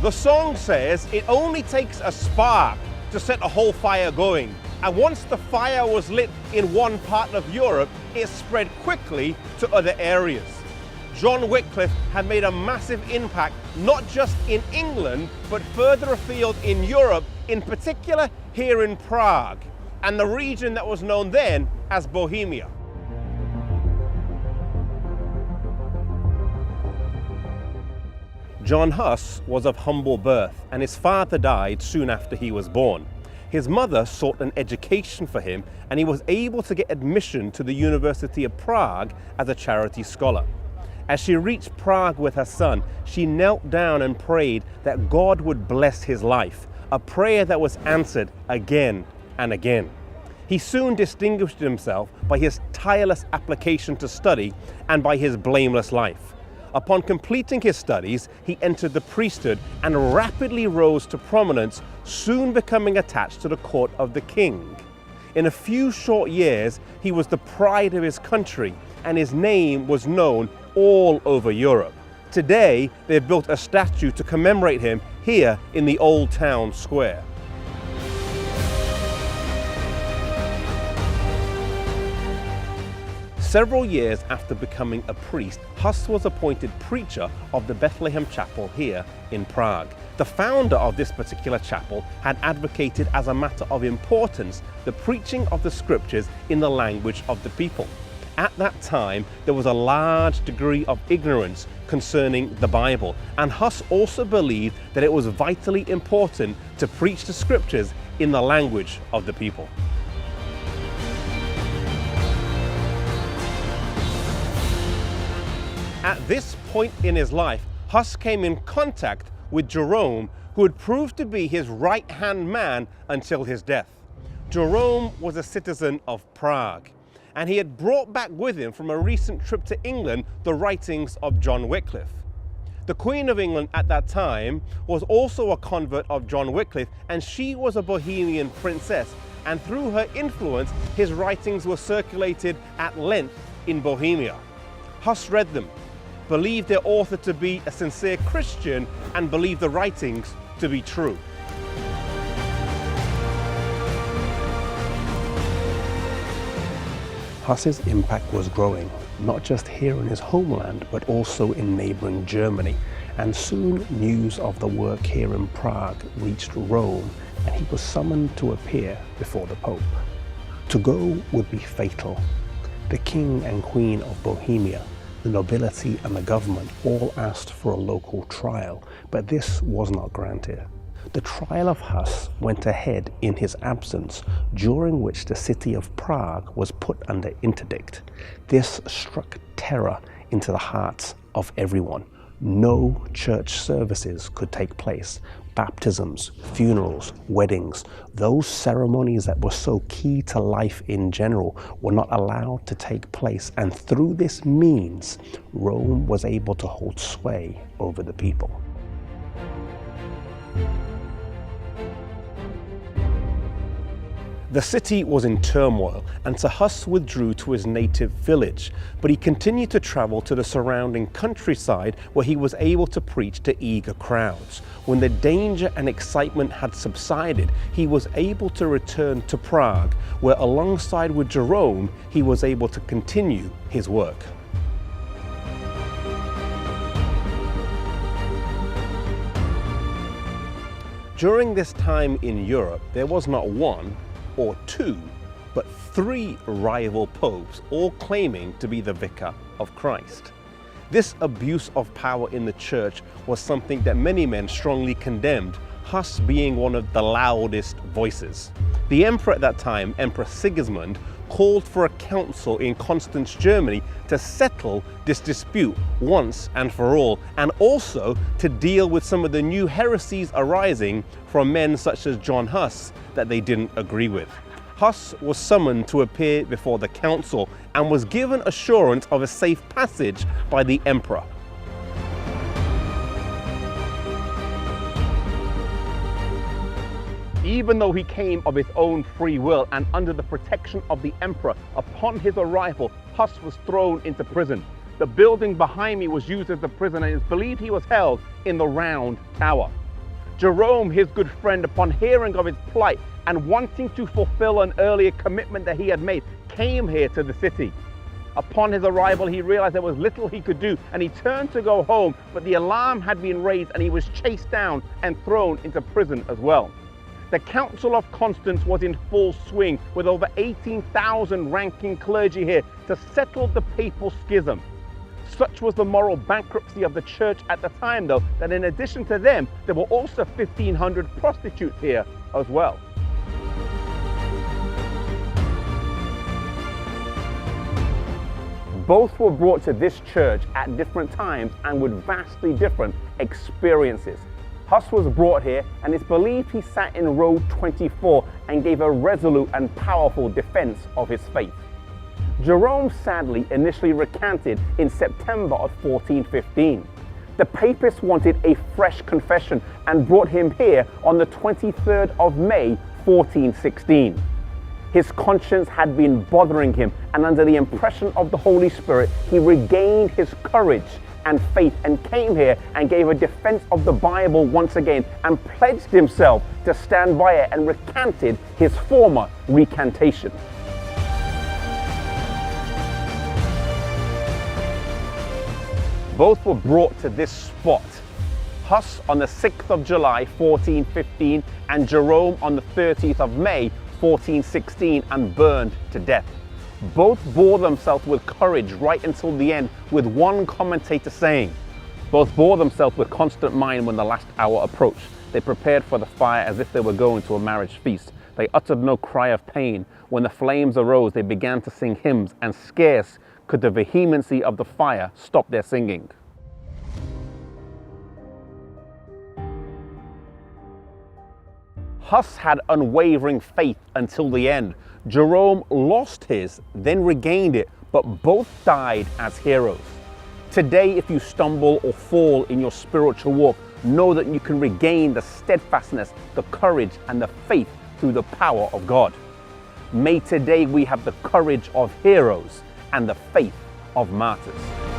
The song says it only takes a spark to set a whole fire going. And once the fire was lit in one part of Europe, it spread quickly to other areas. John Wycliffe had made a massive impact, not just in England, but further afield in Europe, in particular here in Prague, and the region that was known then as Bohemia. John Huss was of humble birth, and his father died soon after he was born. His mother sought an education for him, and he was able to get admission to the University of Prague as a charity scholar. As she reached Prague with her son, she knelt down and prayed that God would bless his life, a prayer that was answered again and again. He soon distinguished himself by his tireless application to study and by his blameless life. Upon completing his studies, he entered the priesthood and rapidly rose to prominence, soon becoming attached to the court of the king. In a few short years, he was the pride of his country, and his name was known all over Europe. Today, they've built a statue to commemorate him here in the Old Town Square. Several years after becoming a priest, Huss was appointed preacher of the Bethlehem Chapel here in Prague. The founder of this particular chapel had advocated as a matter of importance the preaching of the scriptures in the language of the people. At that time, there was a large degree of ignorance concerning the Bible, and Huss also believed that it was vitally important to preach the scriptures in the language of the people. At this point in his life, Huss came in contact with Jerome, who would prove to be his right-hand man until his death. Jerome was a citizen of Prague, and he had brought back with him from a recent trip to England the writings of John Wycliffe. The Queen of England at that time was also a convert of John Wycliffe, and she was a Bohemian princess, and through her influence, his writings were circulated at length in Bohemia. Huss read them, believed their author to be a sincere Christian, and believed the writings to be true. Huss's impact was growing, not just here in his homeland, but also in neighboring Germany. And soon news of the work here in Prague reached Rome, and he was summoned to appear before the Pope. To go would be fatal. The King and Queen of Bohemia, the nobility and the government all asked for a local trial, but this was not granted. The trial of Huss went ahead in his absence, during which the city of Prague was put under interdict. This struck terror into the hearts of everyone. No church services could take place. Baptisms, funerals, weddings, those ceremonies that were so key to life in general were not allowed to take place. And through this means, Rome was able to hold sway over the people. The city was in turmoil, and Huss withdrew to his native village, but he continued to travel to the surrounding countryside where he was able to preach to eager crowds. When the danger and excitement had subsided, he was able to return to Prague, where alongside with Jerome, he was able to continue his work. During this time in Europe, there was not one or two, but three rival popes, all claiming to be the vicar of Christ. This abuse of power in the church was something that many men strongly condemned, Huss being one of the loudest voices. The emperor at that time, Emperor Sigismund, called for a council in Constance, Germany to settle this dispute once and for all, and also to deal with some of the new heresies arising from men such as John Huss that they didn't agree with. Huss was summoned to appear before the council and was given assurance of a safe passage by the emperor. Even though he came of his own free will and under the protection of the emperor, upon his arrival, Huss was thrown into prison. The building behind me was used as a prison, and it's believed he was held in the Round Tower. Jerome, his good friend, upon hearing of his plight and wanting to fulfill an earlier commitment that he had made, came here to the city. Upon his arrival, he realized there was little he could do, and he turned to go home, but the alarm had been raised and he was chased down and thrown into prison as well. The Council of Constance was in full swing, with over 18,000 ranking clergy here to settle the papal schism. Such was the moral bankruptcy of the church at the time, though, that in addition to them, there were also 1,500 prostitutes here as well. Both were brought to this church at different times and with vastly different experiences. Huss was brought here, and it's believed he sat in row 24 and gave a resolute and powerful defense of his faith. Jerome sadly initially recanted in September of 1415. The papists wanted a fresh confession and brought him here on the 23rd of May 1416. His conscience had been bothering him, and under the impression of the Holy Spirit, he regained his courage and faith and came here and gave a defense of the Bible once again and pledged himself to stand by it and recanted his former recantation. Both were brought to this spot. Huss on the 6th of July 1415 and Jerome on the 30th of May 1416 and burned to death. Both bore themselves with courage right until the end, with one commentator saying, "Both bore themselves with constant mind when the last hour approached. They prepared for the fire as if they were going to a marriage feast. They uttered no cry of pain. When the flames arose, they began to sing hymns, and scarce could the vehemency of the fire stop their singing." Huss had unwavering faith until the end. Jerome lost his, then regained it, but both died as heroes. Today, if you stumble or fall in your spiritual walk, know that you can regain the steadfastness, the courage, and the faith through the power of God. May today we have the courage of heroes and the faith of martyrs.